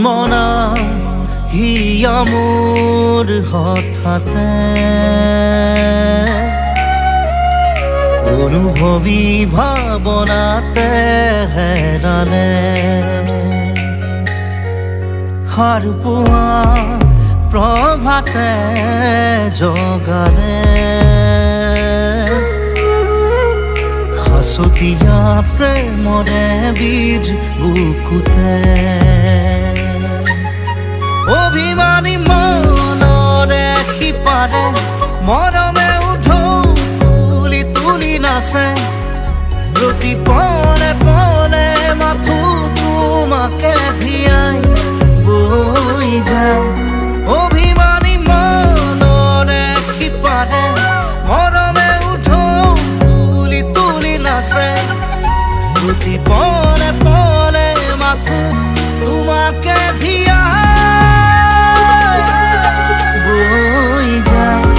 মনা হিয়া মোৰ হঠাতে অনুভৱী ভাৱনাতে হেৰালে সাৰ পোৱা প্ৰভাতে জগালে সাঁচতীয়া প্ৰেমৰে বীজ বুকুতে অভিমানী মনৰে শিপাৰে মৰমে তুলি তুলি নাচে প্ৰতি পলে পলে মাথো তোমাকে ধিয়াই বৈ যায় অভিমানী মনৰে শিপাৰে মৰমে তুলি তুলি নাচে প্ৰতি পলে পলে মাথো তোমাকে ধিয়াই বৈ যায়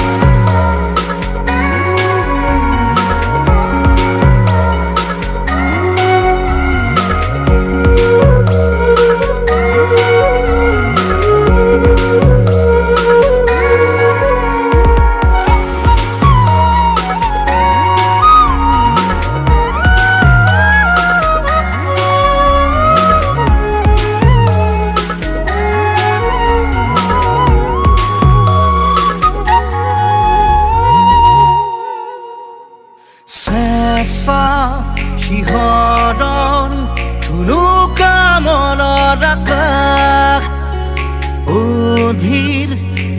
চেঁচা শিহৰণ থুনুকা মনৰ আকাশ অধীৰ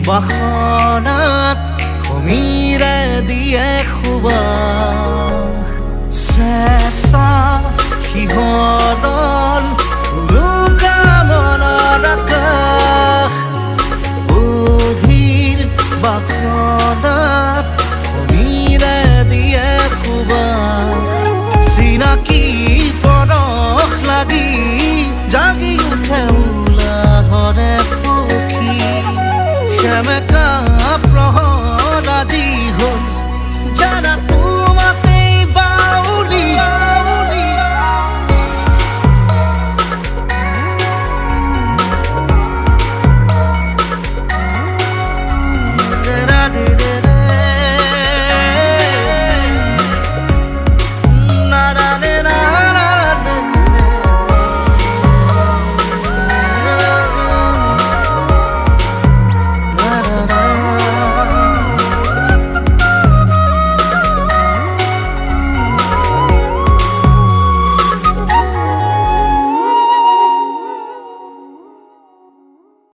বাসনাত সমীৰে দিয়ে সুবাস চেঁচা শিহৰণ